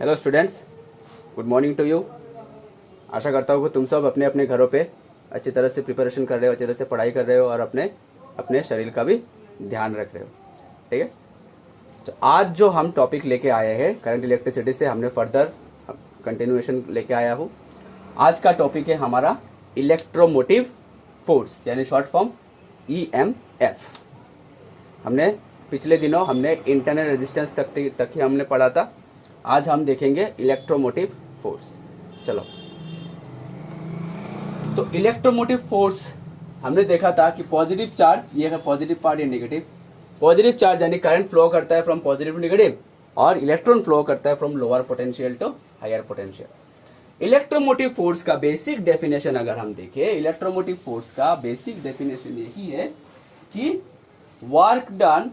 Hello students, good morning to you. आशा करता हूँ कि तुम सब अपने अपने घरों पे अच्छी तरह से प्रिपरेशन कर रहे हो, अच्छी तरह से पढ़ाई कर रहे हो और अपने अपने शरीर का भी ध्यान रख रहे हो। ठीक है, तो आज जो हम टॉपिक लेके आए हैं करंट इलेक्ट्रिसिटी से हमने फर्दर कंटिन्यूएशन लेके आया हूँ। आज का टॉपिक है हमारा इलेक्ट्रोमोटिव फोर्स, यानी शॉर्ट फॉर्म EMF। हमने पिछले दिनों हमने इंटरनल रेजिस्टेंस तक ही हमने पढ़ा था। आज हम देखेंगे इलेक्ट्रोमोटिव फोर्स। चलो, तो इलेक्ट्रोमोटिव फोर्स हमने देखा था कि पॉजिटिव चार्ज, ये है पॉजिटिव पार्ट, ये नेगेटिव। पॉजिटिव चार्ज यानी करंट फ्लो करता है फ्रॉम पॉजिटिव टू नेगेटिव, और इलेक्ट्रॉन फ्लो करता है from lower potential to higher potential. Electromotive force का बेसिक डेफिनेशन अगर हम देखें, इलेक्ट्रोमोटिव फोर्स का बेसिक डेफिनेशन यही है कि work done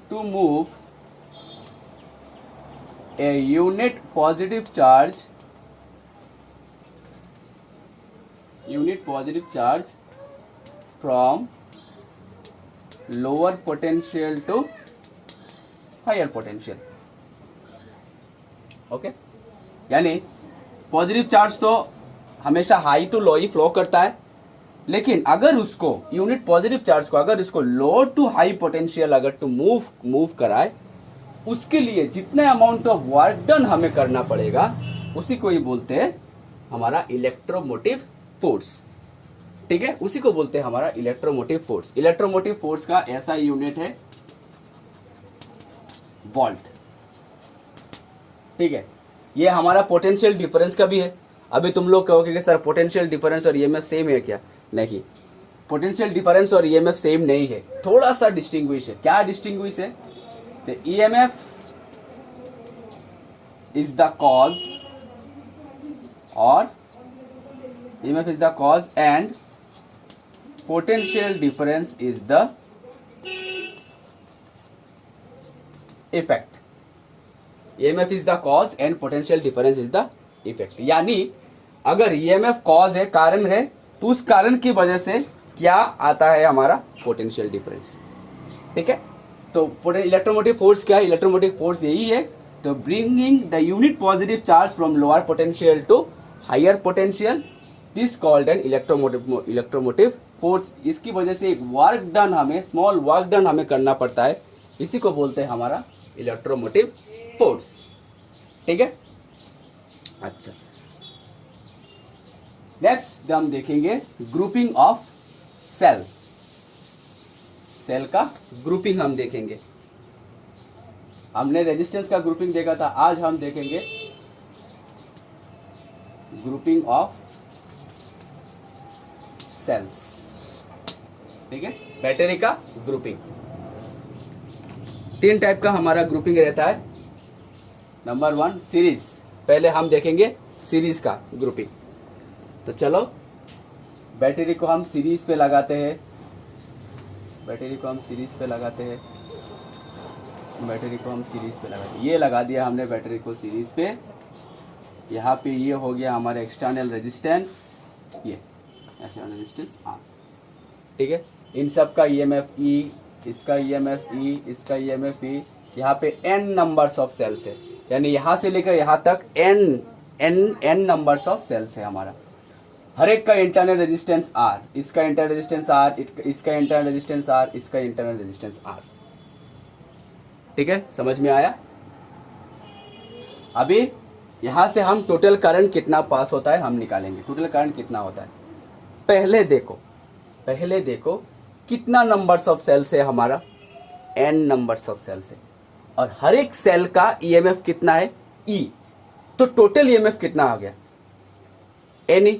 to move a unit positive charge from lower potential to higher potential। Okay, यानी पॉजिटिव चार्ज तो हमेशा हाई टू लो ही फ्लो करता है, लेकिन अगर उसको यूनिट पॉजिटिव चार्ज को अगर इसको लो टू हाई पोटेंशियल अगर टू मूव कराए, उसके लिए जितने अमाउंट ऑफ वर्क डन हमें करना पड़ेगा उसी को ही बोलते हैं हमारा इलेक्ट्रोमोटिव फोर्स। ठीक है, उसी को बोलते हैं हमारा इलेक्ट्रोमोटिव फोर्स। इलेक्ट्रोमोटिव फोर्स का ऐसा यूनिट है वोल्ट। ठीक है, ये हमारा पोटेंशियल डिफरेंस का भी है। अभी तुम लोग कहोगे कि सर पोटेंशियल डिफरेंस और EMF सेम है क्या? नहीं, पोटेंशियल डिफरेंस और EMF सेम नहीं है, थोड़ा सा डिस्टिंग्विश है। क्या डिस्टिंग्विश है? तो EMF इज द कॉज और EMF is the cause and potential difference is the effect. EMF is the cause and potential difference is the effect. यानी अगर EMF कॉज है, कारण है, तो उस कारण की वजह से क्या आता है? हमारा पोटेंशियल डिफरेंस। ठीक है, तो इलेक्ट्रोमोटिव फोर्स क्या है? इलेक्ट्रोमोटिव फोर्स यही है, तो bringing the unit positive charge from lower potential to higher potential, this called an electromotive force. इसकी वजह से एक वर्क डन हमें, स्मॉल वर्क डन हमें करना पड़ता है, इसी को बोलते हैं हमारा इलेक्ट्रोमोटिव फोर्स। ठीक है, अच्छा, नेक्स्ट हम देखेंगे ग्रुपिंग ऑफ सेल। सेल का ग्रुपिंग हम देखेंगे। हमने रेजिस्टेंस का ग्रुपिंग देखा था, आज हम देखेंगे ग्रुपिंग ऑफ सेल्स। ठीक है, बैटरी का ग्रुपिंग। 3 टाइप का हमारा ग्रुपिंग रहता है। Number 1 series. पहले हम देखेंगे सीरीज का ग्रुपिंग। तो चलो, बैटरी को हम सीरीज पे लगाते हैं। ये लगा दिया हमने बैटरी को सीरीज पे। यहाँ पे ये हो गया हमारा एक्सटर्नल रेजिस्टेंस, ये एक्सटर्नल रेजिस्टेंस R। ठीक है, इन सब का EMF E, इसका EMF E, इसका EMF E। यहाँ पे N नंबर्स ऑफ सेल्स है, यानी यहाँ से लेकर यहाँ तक N नंबर्स ऑफ सेल्स है हमारा। हर एक का इंटरनल रेजिस्टेंस R, इसका इंटरनल रेजिस्टेंस R, इसका इंटरनल रेजिस्टेंस R, इसका इंटरनल रेजिस्टेंस R। ठीक है, समझ में आया? अभी यहां से हम टोटल करंट कितना पास होता है हम निकालेंगे। टोटल करंट कितना होता है पहले देखो कितना नंबर्स ऑफ सेल्स है हमारा? N नंबर्स ऑफ सेल्स है, और हर एक सेल का EMF कितना है? E। तो टोटल EMF कितना आ गया? N।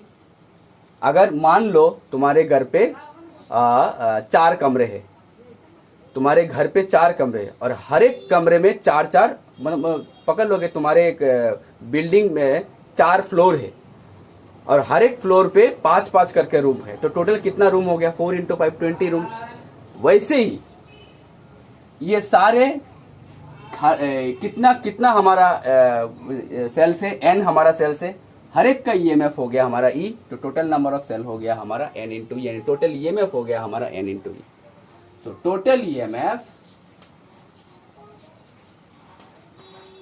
अगर मान लो तुम्हारे घर पे 4 कमरे हैं, तुम्हारे घर पे 4 कमरे हैं, और हर एक कमरे में 4 पकड़ लोगे, तुम्हारे एक बिल्डिंग में 4 फ्लोर है, और हर एक फ्लोर पे 5 करके रूम है, तो टोटल कितना रूम हो गया? 4 × 5 20 रूम्स। वैसे ही ये सारे कितना हमारा सेल्स है? N हमारा सेल्स है, हर एक का EMF हो गया हमारा E, तो टोटल नंबर ऑफ सेल हो गया हमारा N × E, यानी टोटल EMF हो गया हमारा N × E। So total EMF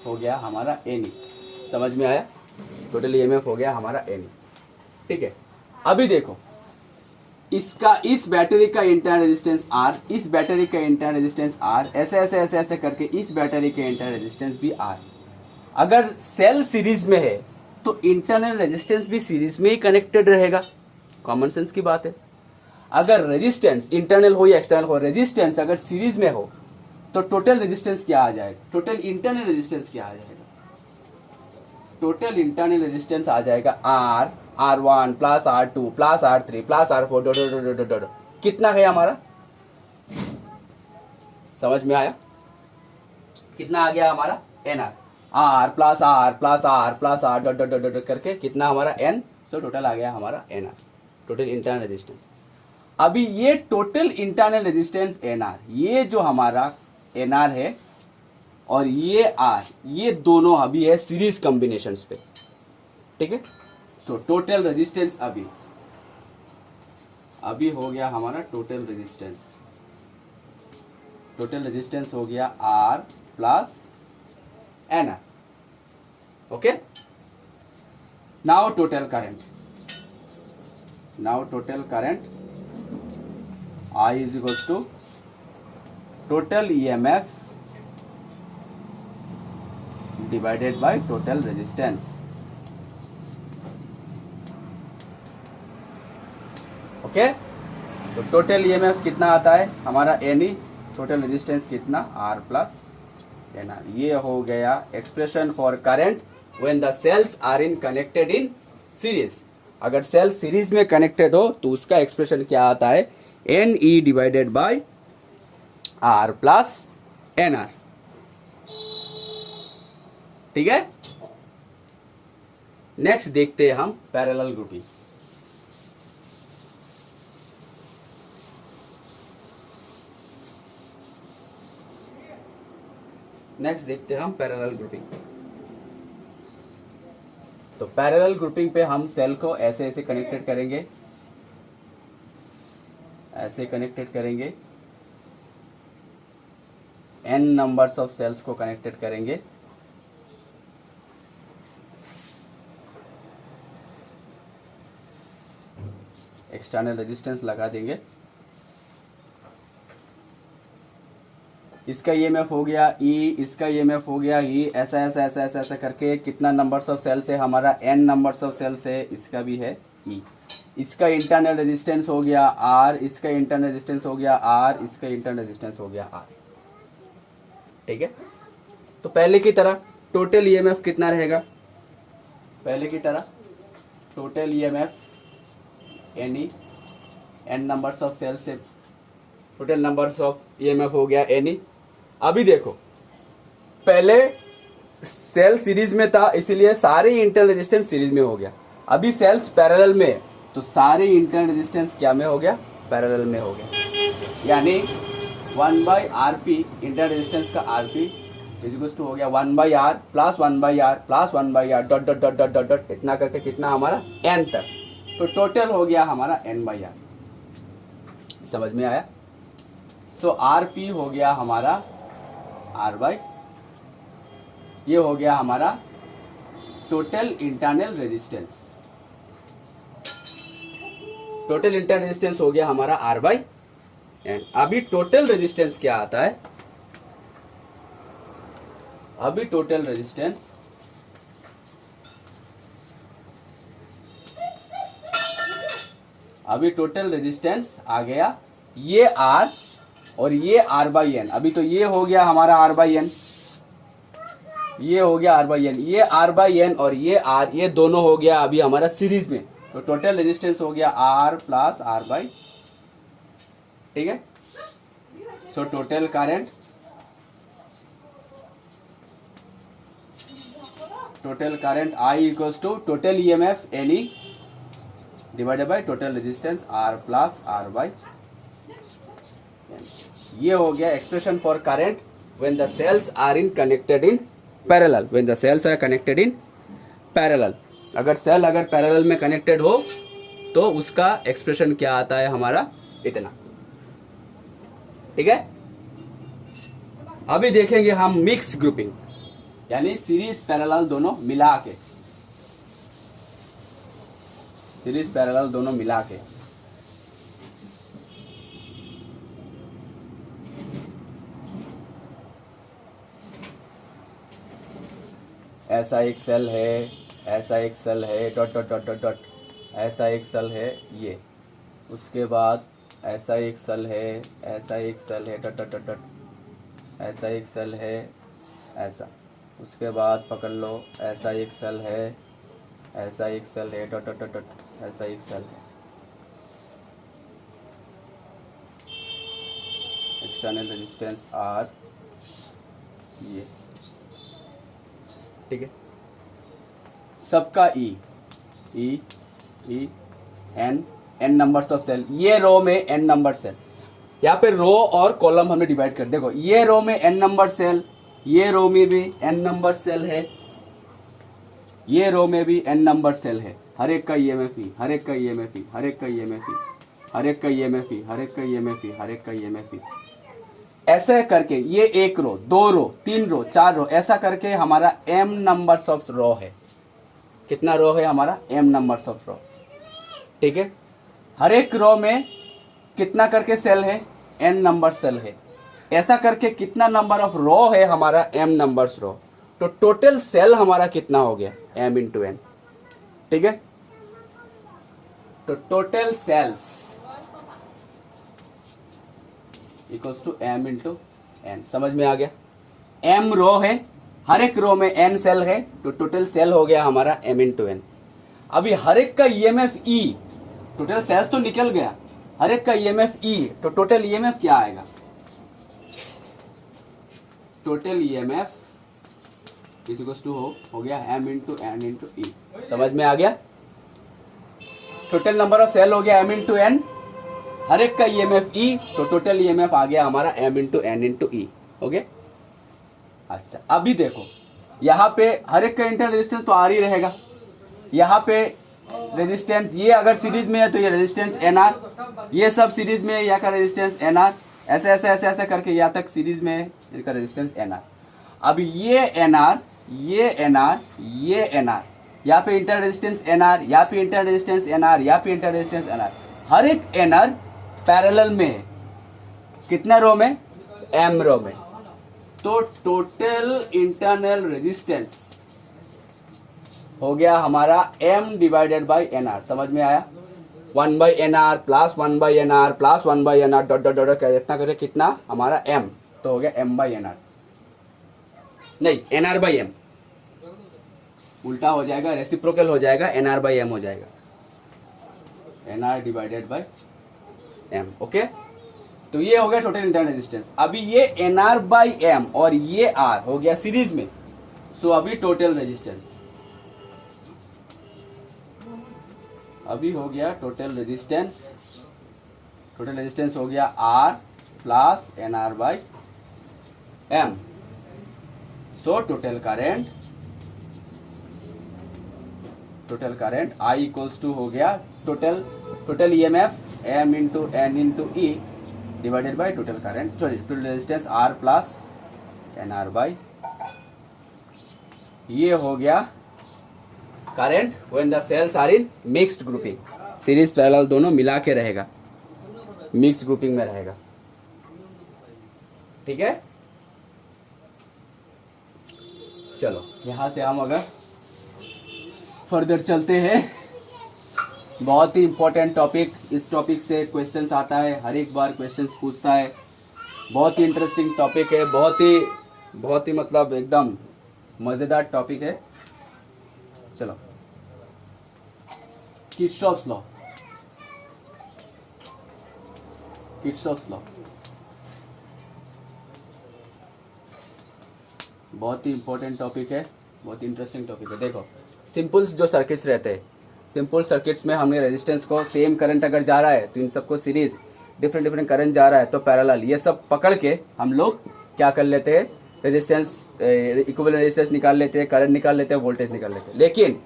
हो गया हमारा एनी। समझ में आया? टोटल ईएमएफ हो गया हमारा एनी। ठीक है, अभी देखो इसका, इस बैटरी का इंटरनल रेजिस्टेंस आर, इस बैटरी का इंटरनल रेजिस्टेंस आर, ऐसे ऐसे ऐसे ऐसे करके इस बैटरी के इंटरनल रेजिस्टेंस भी आर। अगर सेल सीरीज में है तो इंटरनल रेजिस्टेंस भी सीरीज में ही कनेक्टेड रहेगा। कॉमन सेंस की बात है। अगर रेजिस्टेंस इंटरनल हो या एक्सटर्नल हो, रेजिस्टेंस अगर सीरीज में हो तो टोटल रेजिस्टेंस क्या आ जाएगा? टोटल इंटरनल रेजिस्टेंस क्या आ जाएगा? टोटल इंटरनल रेजिस्टेंस आ जाएगा r, R1 plus R2 plus R3 plus R4 dot dot dot dot. कितना है हमारा? समझ में आया? कितना आ गया हमारा? NR, R plus R plus R plus R dot dot dot dot करके कितना हमारा N। सो टोटल आ गया हमारा NR, टोटल इंटरनल रेजिस्टेंस। अभी ये टोटल इंटरनल रेजिस्टेंस NR, ये जो हमारा NR है और ये R, ये दोनों अभी है सीरीज कॉम्बिनेशंस पे। ठीक है, सो टोटल रेजिस्टेंस अभी हो गया हमारा टोटल रेजिस्टेंस। टोटल रेजिस्टेंस हो गया R plus NR। Okay, now total current, I is equals to total EMF divided by total resistance। Okay, तो टोटल ईएमएफ कितना आता है हमारा एनी, टोटल रेजिस्टेंस कितना आर प्लस एनआर। ये हो गया expression for current when the cells are in connected in series. अगर सेल सीरीज में कनेक्टेड हो तो उसका एक्सप्रेशन क्या आता है? N e divided by r plus n r. ठीक है, नेक्स्ट देखते हैं हम पैरेलल ग्रुपिंग। नेक्स्ट देखते हैं हम पैरेलल ग्रुपिंग। तो पैरेलल ग्रुपिंग पे हम सेल को ऐसे ऐसे कनेक्टेड करेंगे, ऐसे कनेक्टेड करेंगे, n नंबर्स ऑफ सेल्स को कनेक्टेड करेंगे। एक्सटर्नल रेजिस्टेंस लगा देंगे। इसका ईएमएफ हो गया E, इसका ईएमएफ हो गया E, ऐसा ऐसा ऐसा ऐसा ऐसा करके कितना नंबर्स ऑफ सेल्स है हमारा? n नंबर्स ऑफ सेल्स है, इसका भी है E। इसका इंटरनल रेजिस्टेंस हो गया R, इसका इंटरनल रेजिस्टेंस हो गया R, इसका इंटरनल रेजिस्टेंस हो गया R। ठीक है, तो पहले की तरह टोटल ईएमएफ कितना रहेगा? पहले की तरह total EMF n e, n numbers of cells से टोटल नंबर्स ऑफ ईएमएफ हो गया एनी। अभी देखो, पहले सेल सीरीज में था इसीलिए सारे इंटरनल रेजिस्टेंस सीरीज में हो गया। अभी सेल्स पैरेलल में तो सारे इंटरनल रेजिस्टेंस क्या में हो गया? पैरेलल में हो गया। यानी 1/RP इंटरनल रेजिस्टेंस का RP इज इक्वल टू हो गया 1/R plus 1/R plus 1/R dot dot dot dot dot इतना करके कितना हमारा n तक। तो टोटल हो गया हमारा n/R। समझ में आया? सो RP हो गया हमारा R/, ये हो गया हमारा total internal resistance. Total internal resistance हो गया हमारा R/n। अभी टोटल रेजिस्टेंस क्या आता है? अभी टोटल रेजिस्टेंस आ गया ये R और ये R/n। अभी तो ये हो गया हमारा R/n, ये हो गया R/n, ये R/n और ये R, ये दोनों हो गया अभी हमारा सीरीज में। तो टोटल रेजिस्टेंस हो गया R प्लस R/। ठीक है, so total current I equals to total EMF NE divided by total resistance R plus R/। ये हो गया expression for current when the cells are in connected in parallel. When the cells are connected in parallel, अगर cell अगर parallel में connected हो तो उसका expression क्या आता है हमारा? इतना। ठीक है, अभी देखेंगे हम मिक्स ग्रुपिंग। यानी सीरीज पैरेलल दोनों मिला के, सीरीज पैरेलल दोनों मिला के। ऐसा एक सेल है, ऐसा एक सेल है, dot dot dot dot dot, ऐसा एक सेल है ये, उसके बाद ऐसा एक सेल है, ऐसा एक सेल है, डॉट डॉट डॉट डॉट, ऐसा एक सेल है, ऐसा, उसके बाद पकड़ लो, ऐसा एक सेल है, ऐसा एक सेल है, डॉट डॉट डॉट डॉट, ऐसा एक सेल है। एक्सटर्नल रेजिस्टेंस आर ये, ठीक है। सबका e n numbers of cell, ये रो में एन नंबर सेल, यहाँ पे रो और कॉलम हमने डिवाइड कर, देखो ये रो में एन नंबर सेल, ये रो में भी एन नंबर सेल है, ये रो में भी एन नंबर सेल है, हर एक का ईएमएफ ई, हर एक का ईएमएफ ई, हर एक का ईएमएफ ई, हर एक का ईएमएफ ई, हर एक का ईएमएफ ई, हर एक का ईएमएफ ई। ऐसे करके ये एक रो, दो रो, तीन रो, चार रो, ऐसा करके हमारा एम नंबर्स ऑफ रो है। कितना रो है हमारा? एम नंबर्स ऑफ रो, ठीक है। हर एक रो में कितना करके सेल है? एन नंबर सेल है। ऐसा करके कितना नंबर ऑफ रो है हमारा? एम नंबर्स रो। तो टोटल सेल हमारा कितना हो गया? एम इंटू एन, ठीक है। तो total cells equals to m into n. समझ में आ गया? एम रो है, हर एक रो में एन सेल है, तो टोटल सेल हो गया हमारा एम इंटू एन। अभी हर एक का ईएमएफ ई, टोटल सेल्स तो निकल गया, हर एक का ईएमएफ ई, तो टोटल ईएमएफ क्या आएगा? टोटल ईएमएफ इक्वल्स टू हो गया एम इंटू एन इंटू ई। समझ में आ गया? टोटल नंबर ऑफ सेल हो गया एम इंटू एन, हर एक का ईएमएफ ई, तो टोटल ईएमएफ आ गया हमारा एम इंटू एन इंटू ई। ओके, अच्छा अभी देखो यहाँ पे हर एक का इंटरनल रेजिस्टेंस तो आर ही रहेगा। यहाँ पे रेजिस्टेंस ये अगर सीरीज में है तो ये रेजिस्टेंस एन आर, ये सब सीरीज में है, यहाँ का रेजिस्टेंस एन आर, ऐसे ऐसे ऐसे ऐसे करके यहाँ तक सीरीज में है, इनका रेजिस्टेंस एन आर। अब ये एन आर, ये एन आर, ये एन आर, यहाँ पे इंटर रेजिस्टेंस एन आर, यहाँ पे इंटर रेजिस्टेंस एन आर, यहाँ पे इंटर रेजिस्टेंस एन आर, हर एक एन आर पैरेलल में है। कितना रो में? एम रो में। तो टोटल इंटरनल रेजिस्टेंस हो गया हमारा m divided by n r. समझ में आया? 1 by n r plus 1 by n r plus 1 by n r dot dot dot इतना करके कितना हमारा m, तो हो गया m बाई एन आर, नहीं एन आर बाई एम, उल्टा हो जाएगा, रेसिप्रोकल हो जाएगा, एन आर बाई एम हो जाएगा, N R divided by M. Okay, तो ये हो गया टोटल इंटरनल रेजिस्टेंस। अभी ये एन आर बाई एम और ये आर हो गया सीरीज में, सो अभी टोटल रेजिस्टेंस, अभी हो गया टोटल रेजिस्टेंस, टोटल रेजिस्टेंस हो गया R plus N are by M. So total current, total current I equals to हो गया total EMF M into N into E divided by total current, sorry total resistance R plus N are by, ये हो गया current when the cells are in mixed grouping. Series parallel दोनों मिला के रहेगा, mixed grouping में रहेगा, ठीक है। चलो यहां से हम अगर फर्दर चलते हैं, बहुत ही इंपॉर्टेंट टॉपिक, इस टॉपिक से क्वेश्चंस आता है, हर एक बार क्वेश्चंस पूछता है, बहुत ही इंटरेस्टिंग टॉपिक है, बहुत ही मतलब एकदम मजेदार टॉपिक है। चलो किरचॉफ्स लॉ, किरचॉफ्स लॉ बहुत ही इंपॉर्टेंट टॉपिक है, बहुत ही इंटरेस्टिंग टॉपिक है। देखो सिंपल जो सर्किट्स रहते हैं, सिंपल सर्किट्स में हमने रेजिस्टेंस को, सेम करंट अगर जा रहा है तो इन सबको सीरीज, डिफरेंट डिफरेंट करंट जा रहा है तो पैरेलल, ये सब पकड़ के हम लोग क्या कर लेते हैं, रेजिस्टेंस, इक्विवेलेंट रेजिस्टेंस निकाल लेते हैं, करंट निकाल लेते हैं, वोल्टेज निकाल लेते हैं। लेकिन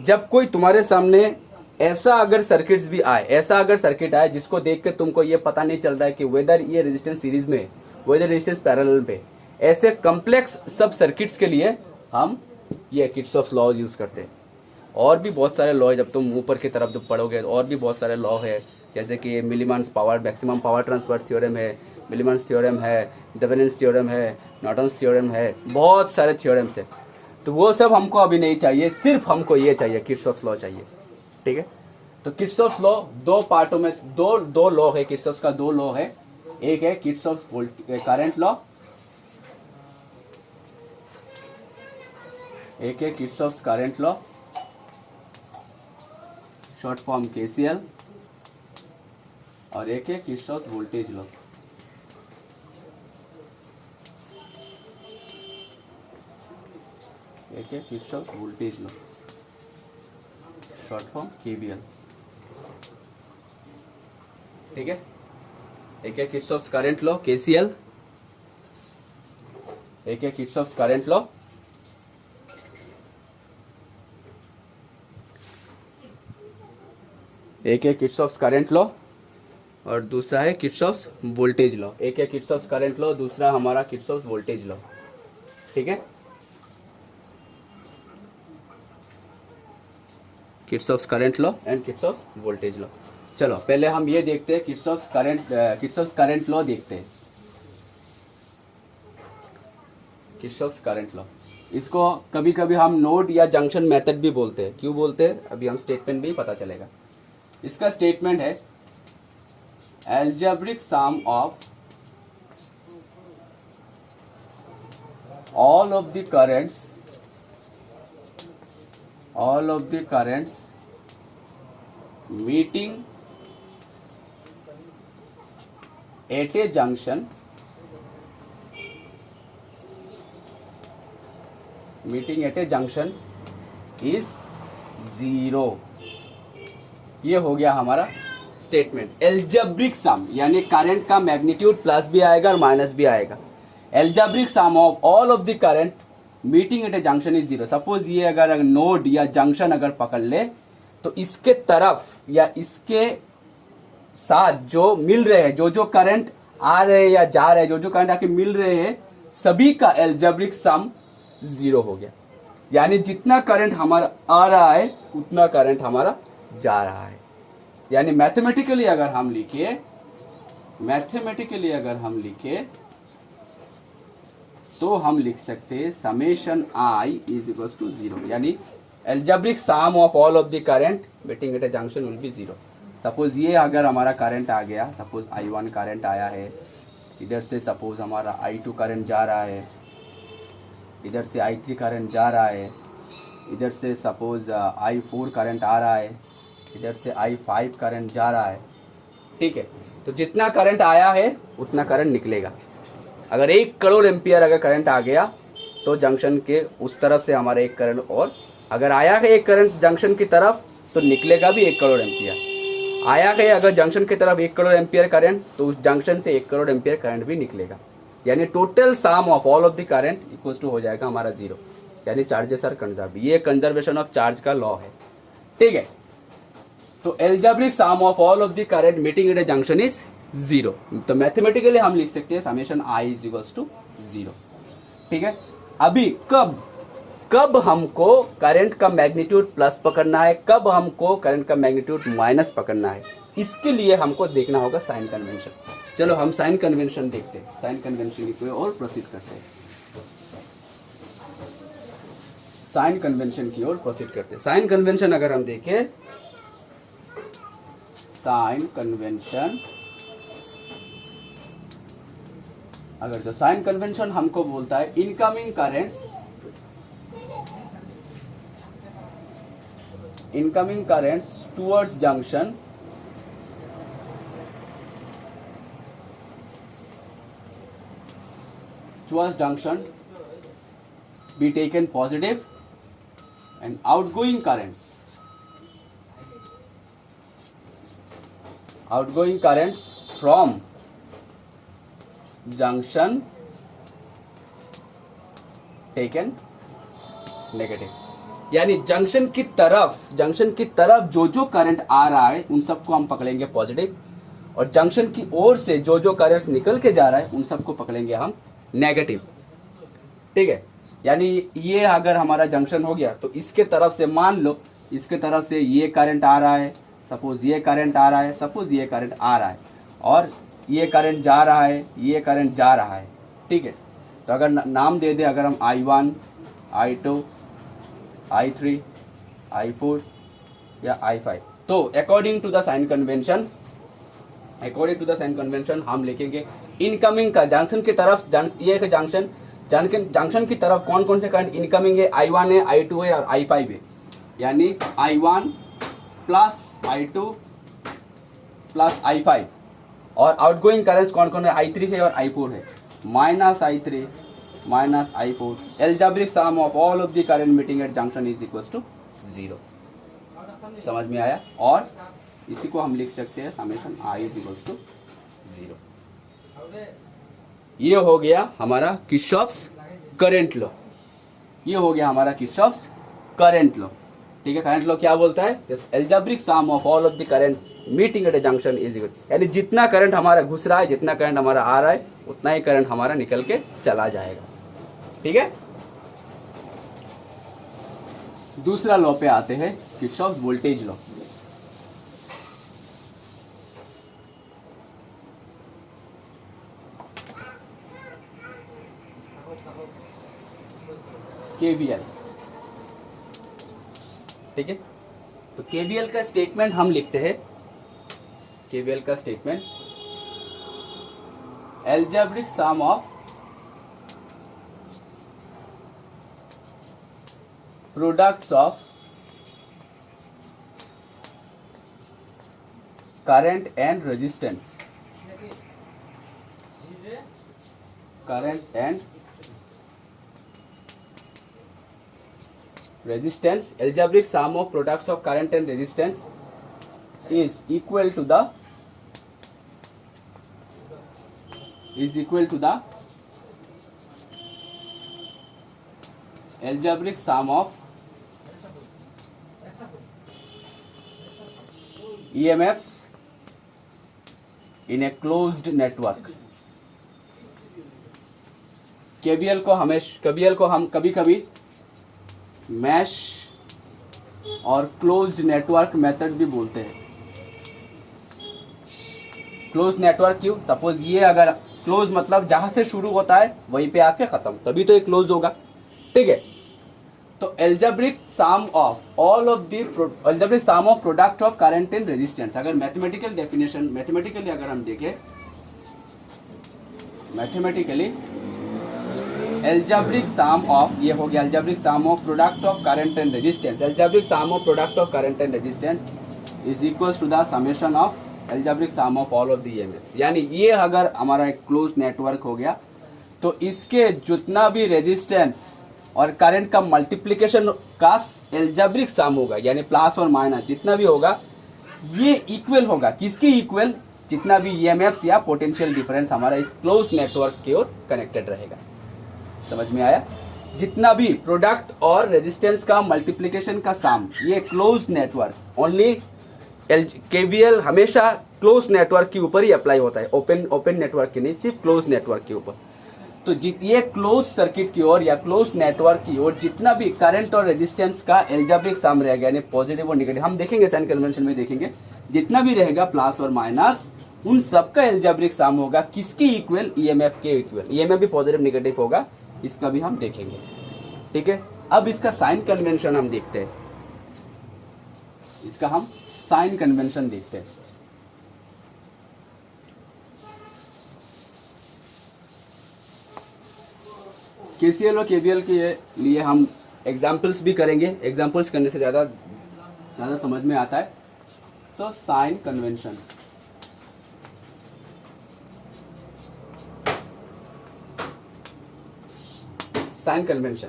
जब कोई तुम्हारे सामने ऐसा अगर सर्किट्स भी आए, ऐसा अगर सर्किट आए जिसको देख के तुमको ये पता नहीं चल रहा है कि वेदर ये रेजिस्टेंस सीरीज में, वेदर रेजिस्टेंस पैरेलल पे, ऐसे कॉम्प्लेक्स सब सर्किट्स के लिए हम ये किर्चॉफ लॉ यूज़ करते हैं। और भी बहुत सारे लॉ है, जब तुम ऊपर की तरफ जब पढ़ोगे और भी बहुत सारे लॉ है, जैसे कि Millman's power maximum power transfer theorem है, मिलीमन्स थ्योरम है, डेवेनेंस थ्योरम है, नॉर्टन्स थ्योरम है, बहुत सारे थ्योरम्स है। तो वो सब हमको अभी नहीं चाहिए, सिर्फ हमको ये चाहिए, किर्चॉफ लॉ चाहिए। ठीक है, तो किर्चॉफ लॉ दो पार्टों में, दो लॉ है, किर्चॉफ का दो लॉ है। एक है किर्चॉफ करंट लॉ, एक है Kirchhoff current law, short form KCL, और एक है किर्चॉफ वोल्टेज लॉ। एक है Kirchhoff voltage law, short form KVL. ठीक है, एक है किर्चॉफ करंट लॉ केसीएल, एक है किर्चॉफ करंट लॉ, एक है किर्चॉफ करंट लॉ, और दूसरा है किर्चॉफ वोल्टेज लॉ। एक है किर्चॉफ करंट लॉ, दूसरा हमारा किर्चॉफ वोल्टेज लॉ। ठीक है, Kirchhoff current law and Kirchhoff voltage law. चलो पहले हम ये देखते हैं किर्चॉफ करंट लॉ देखते हैं। किर्चॉफ करंट लॉ, इसको कभी कभी हम नोड या जंक्शन मेथड भी बोलते हैं। क्यों बोलते हैं, अभी हम स्टेटमेंट भी पता चलेगा। इसका स्टेटमेंट है algebraic sum of all of the currents meeting at a junction is 0। ये हो गया हमारा स्टेटमेंट। एल्जेब्रिक सम यानी करंट का मैग्नीट्यूड प्लस भी आएगा और माइनस भी आएगा। Algebraic sum of all of the current meeting at a junction is 0। Suppose ये अगर नोड या जंक्शन अगर पकड़ ले, तो इसके तरफ या इसके साथ जो मिल रहे हैं, जो करंट आ रहे हैं या जा रहे हैं, जो करंट आके मिल रहे हैं, सभी का एल्जेब्रिक सम 0 हो गया। यानी जितना करंट हमारा आ रहा है उतना करंट हमारा जा रहा है। यानी मैथमेटिकली अगर हम लिखे तो हम लिख सकते हैं summation I is equal to 0। यानी algebraic sum of all of the current meeting at a junction will be 0। Suppose ये अगर हमारा करंट आ गया, सपोज I1 करंट आया है, इधर से सपोज हमारा I2 करंट जा रहा है, इधर से I3 करंट जा रहा है, इधर से सपोज I4 करंट आ रहा है, इधर से I5 करंट जा रहा है। ठीक है, तो जितना करंट आया है उतना करंट निकलेगा। अगर 1 करोड़ एम्पियर अगर करंट आ गया तो जंक्शन के उस तरफ से हमारा 1 करोड़, और अगर आया है 1 करंट जंक्शन की तरफ तो निकलेगा भी 1 करोड़ एम्पियर। आया है अगर जंक्शन की तरफ 1 करोड़ एम्पियर करंट, तो उस जंक्शन से 1 करोड़ एम्पियर करंट भी निकलेगा। यानी total sum of all of the current equal to हो जाएगा हमारा 0। यानी चार्जेस आर कंजर्व। ये कंजर्वेशन ऑफ चार्ज का लॉ है। ठीक है, तो algebraic sum of all of the current meeting at a junction is 0। तो मैथमेटिकली हम लिख सकते हैं summation I is equal to 0। ठीक है, अभी कब हमको करंट का मैग्नीट्यूड प्लस पकड़ना है, कब हमको करंट का मैग्नीट्यूड माइनस पकड़ना है, इसके लिए हमको देखना होगा साइन कन्वेंशन। चलो हम साइन कन्वेंशन देखते हैं। साइन कन्वेंशन की ओर प्रोसीड करते हैं। साइन कन्वेंशन की ओर प्रोसीड करते हैं। साइन कन्वेंशन अगर हम देखें, साइन कन्वेंशन अगर जो साइन कन्वेंशन हमको बोलता है incoming currents towards junction be taken positive, and outgoing currents from junction taken negative। यानी जंक्शन की तरफ जो करंट आ रहा है उन सबको हम पकड़ेंगे पॉजिटिव, और जंक्शन की ओर से जो करंट निकल के जा रहा है उन सबको पकड़ेंगे हम नेगेटिव। ठीक है, यानी ये अगर हमारा जंक्शन हो गया तो इसके तरफ से मान लो इसके तरफ से ये करंट आ रहा है, सपोज ये करंट आ रहा है, सपोज ये करंट आ रहा है, और ये करंट जा रहा है, ये करंट जा रहा है, ठीक है। तो अगर नाम दे दे, अगर हम I1, I2, I3, I4 या I5, तो according to the sign convention हम लिखेंगे इनकमिंग का जंक्शन की तरफ, ये है जंक्शन की तरफ कौन कौन से करंट इनकमिंग है, I1 है, I2 है और I5 है। यानी I1 plus I2 plus I5, और आउटगोइंग करंट कौन कौन है, I3 है और I4 है। Minus I3 minus I4, algebraic sum of all of the current meeting at junction is equals to 0। समझ में आया? और इसी को हम लिख सकते हैं summation I is equals to 0। ये हो गया हमारा किरचॉफ्स करंट लॉ, ये हो गया हमारा किरचॉफ्स करंट लॉ, ठीक है। करंट लॉ क्या बोलता है? Algebraic sum of all of the current meeting at a junction is equal, यानी जितना करंट हमारा घुस रहा है, जितना करंट हमारा आ रहा है, उतना ही करंट हमारा निकल के चला जाएगा, ठीक है। दूसरा लॉ पे आते हैं, किरचॉफ्स वोल्टेज लॉ। केवीएल, ठीक है। तो केवीएल का स्टेटमेंट हम लिखते हैं, केवीएल का statement algebraic sum of products of current and resistance, current and resistance, algebraic sum of products of current and resistance is equal to the algebraic sum of EMFs in a closed network। KVL को हम कभी कभी mash और closed network method भी बोलते हैं। Close network क्यों? Suppose ये अगर क्लोज मतलब जहां से शुरू होता है वहीं पे आके खत्म, तभी तो ये क्लोज होगा, ठीक है। तो algebraic sum of all of the algebraic sum of product of current and resistance, अगर मैथमेटिकल डेफिनेशन, मैथमेटिकली अगर हम देखें, मैथमेटिकली एल्जेब्रिक सम ऑफ, ये हो गया algebraic sum of product of current and resistance, algebraic sum of product of current and resistance is equals to the summation of algebraic sum of all of the EMFs. यानी ये अगर हमारा एक close network हो गया तो इसके जितना भी रेजिस्टेंस और करंट का मल्टीप्लिकेशन का एल्जेब्रिक सम होगा, यानी प्लस और माइनस जितना भी होगा ये इक्वल होगा, किसके इक्वल? जितना भी ईएमएफ्स या पोटेंशियल डिफरेंस हमारा इस क्लोज नेटवर्क की ओर कनेक्टेड रहेगा। समझ में आया? जितना भी प्रोडक्ट और रेजिस्टेंस का मल्टीप्लिकेशन का सम, ये क्लोज नेटवर्क ओनली, केवीएल हमेशा क्लोज नेटवर्क के ऊपर ही अप्लाई होता है, ओपन नेटवर्क के नहीं, सिर्फ क्लोज नेटवर्क के ऊपर। तो ये क्लोज सर्किट की ओर या क्लोज नेटवर्क की ओर जितना भी करंट और रेजिस्टेंस का एल्जेब्रिक सम रहेगा, यानी पॉजिटिव और नेगेटिव, हम देखेंगे साइन कन्वेंशन में देखेंगे, जितना भी रहेगा प्लस और माइनस, उन सबका एल्जेब्रिक सम होगा किसके इक्वल? ईएमएफ के इक्वल। ईएमएफ भी पॉजिटिव नेगेटिव होगा, इसका भी हम देखेंगे, ठीक है। अब इसका साइन कन्वेंशन हम देखते हैं, इसका हम साइन कन्वेंशन देखते हैं। केसीएल और केवीएल के लिए हम एग्जाम्पल्स भी करेंगे, एग्जाम्पल्स करने से ज़्यादा समझ में आता है। तो साइन कन्वेंशन, साइन कन्वेंशन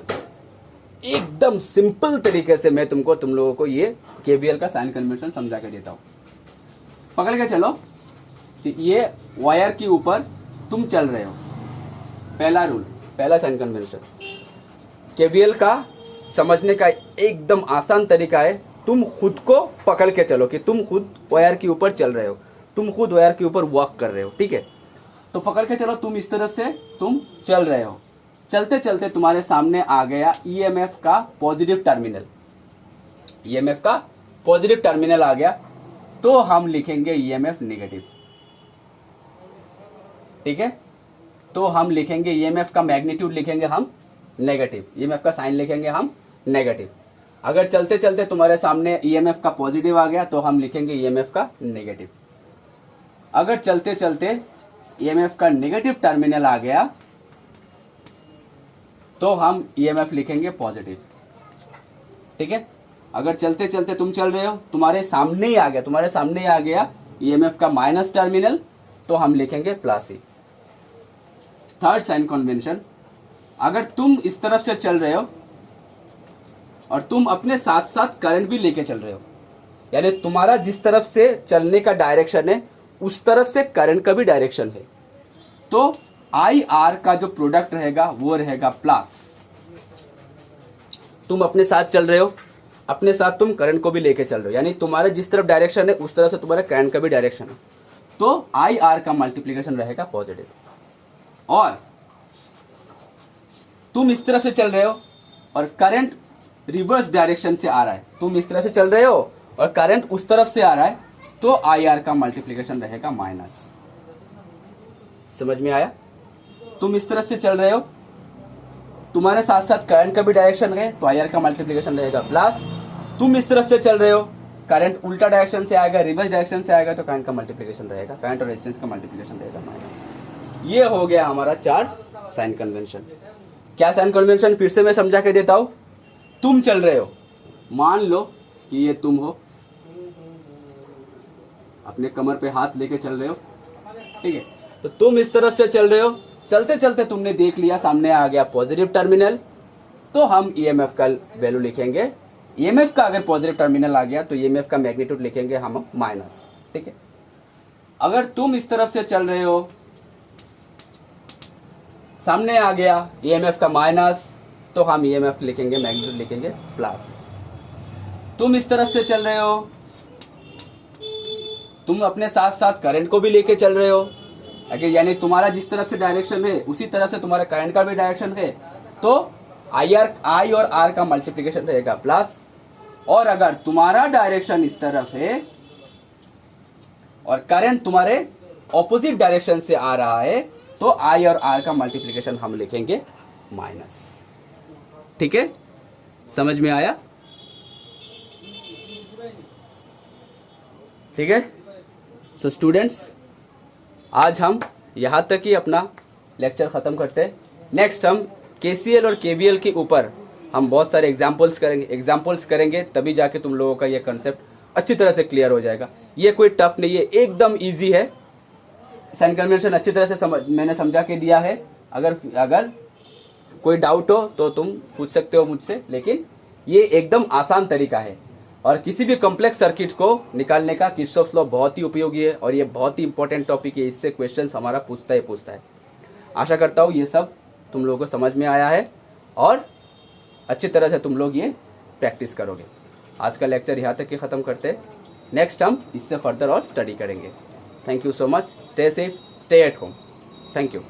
एकदम सिंपल तरीके से मैं तुम लोगों को ये केवीएल का साइन कन्वेंशन समझा के देता हूं। पकड़ के चलो, ये वायर के ऊपर तुम चल रहे हो, पहला रूल, पहला साइन कन्वेंशन केवीएल का समझने का एकदम आसान तरीका है, तुम खुद को पकड़ के चलो कि तुम खुद वायर के ऊपर चल रहे हो, तुम खुद वायर के ऊपर वॉक कर रहे हो, ठीक है। तो पकड़ के चलो, तुम इस तरफ से तुम चल रहे हो, चलते चलते तुम्हारे सामने आ गया ईएमएफ का पॉजिटिव टर्मिनल, ईएमएफ का पॉजिटिव टर्मिनल आ गया, तो हम लिखेंगे ईएमएफ नेगेटिव। ठीक है, तो हम लिखेंगे ईएमएफ का मैग्नीट्यूड लिखेंगे हम नेगेटिव, ईएमएफ का साइन लिखेंगे हम नेगेटिव। अगर चलते चलते तुम्हारे सामने ईएमएफ का पॉजिटिव आ गया तो हम लिखेंगे ईएमएफ का नेगेटिव। अगर चलते चलते ईएमएफ का नेगेटिव टर्मिनल आ गया तो हम ईएमएफ लिखेंगे पॉजिटिव। ठीक है, अगर चलते चलते तुम चल रहे हो, तुम्हारे सामने ही आ गया ईएमएफ का माइनस टर्मिनल, तो हम लिखेंगे प्लस ई। थर्ड साइन कन्वेंशन, अगर तुम इस तरफ से चल रहे हो और तुम अपने साथ साथ करंट भी लेके चल रहे हो, यानी तुम्हारा जिस तरफ से चलने का डायरेक्शन है उस तरफ से करंट का भी डायरेक्शन है, तो आई आर का जो प्रोडक्ट रहेगा वो रहेगा प्लस। तुम अपने साथ चल रहे हो, अपने साथ तुम करंट को भी लेके चल रहे हो, यानी तुम्हारा जिस तरफ डायरेक्शन है उस तरफ से तुम्हारा करंट का भी डायरेक्शन है, तो आई आर का मल्टीप्लीकेशन रहेगा पॉजिटिव। और तुम इस तरफ से चल रहे हो और करंट रिवर्स डायरेक्शन से आ रहा है, तुम इस तरफ से चल रहे हो और करंट उस तरफ से आ रहा है, तो आई आर का मल्टीप्लीकेशन रहेगा माइनस। समझ में आया? तुम इस तरफ से चल रहे हो, तुम्हारे साथ साथ करंट का भी डायरेक्शन है, तो आई आर का मल्टीप्लीकेशन रहेगा प्लस। तुम इस तरफ से चल रहे हो, करंट उल्टा डायरेक्शन से आएगा, रिवर्स डायरेक्शन से आएगा, तो करंट का मल्टीप्लीकेशन रहेगा, करंट और रेजिस्टेंस का मल्टीप्लीकेशन रहेगा माइनस। ये हो गया हमारा 4 साइन कन्वेंशन। क्या साइन कन्वेंशन, फिर से मैं समझा के देता हूं। तुम चल रहे हो, मान लो कि ये तुम हो, अपने कमर पे हाथ लेके चल रहे हो। ठीक है, तो तुम इस तरफ से चल रहे हो, चलते चलते तुमने देख लिया सामने आ गया पॉजिटिव टर्मिनल, तो हम ईएमएफ का वैल्यू लिखेंगे। ईएमएफ का अगर पॉजिटिव टर्मिनल आ गया तो ईएमएफ का मैग्नीट्यूड लिखेंगे हम माइनस। ठीक है, अगर तुम इस तरफ से चल रहे हो, सामने आ गया ईएमएफ का माइनस, तो हम ईएमएफ लिखेंगे, मैग्नीट्यूड लिखेंगे प्लस। तुम इस तरफ से चल रहे हो, तुम अपने साथ साथ करंट को भी लेके चल रहे हो, अगर यानी तुम्हारा जिस तरफ से डायरेक्शन है उसी तरफ से तुम्हारा करंट का भी डायरेक्शन है, तो आई और आर का मल्टीप्लीकेशन रहेगा प्लस। और अगर तुम्हारा डायरेक्शन इस तरफ है और करंट तुम्हारे ऑपोजिट डायरेक्शन से आ रहा है, तो आई और आर का मल्टीप्लीकेशन हम लिखेंगे माइनस। ठीक है, समझ में आया? ठीक है, सो स्टूडेंट्स, आज हम यहाँ तक ही अपना लेक्चर ख़त्म करते हैं। नेक्स्ट हम केसीएल और केवीएल के ऊपर हम बहुत सारे एग्जाम्पल्स करेंगे, तभी जाके तुम लोगों का ये कंसेप्ट अच्छी तरह से क्लियर हो जाएगा। ये कोई टफ नहीं है, एकदम इजी है। साइन कन्वेंशन अच्छी तरह से मैंने समझा के दिया है। अगर कोई डाउट हो तो तुम पूछ सकते हो मुझसे, लेकिन ये एकदम आसान तरीका है। और किसी भी कॉम्प्लेक्स सर्किट को निकालने का किरचॉफ लॉ बहुत ही उपयोगी है और ये बहुत ही इंपॉर्टेंट टॉपिक है, इससे क्वेश्चंस हमारा पूछता है। आशा करता हूँ ये सब तुम लोगों को समझ में आया है और अच्छी तरह से तुम लोग ये प्रैक्टिस करोगे। आज का लेक्चर यहाँ तक ही ख़त्म करते हैं, नेक्स्ट हम इससे फर्दर और स्टडी करेंगे। Thank you so much, stay safe, stay at home. Thank you.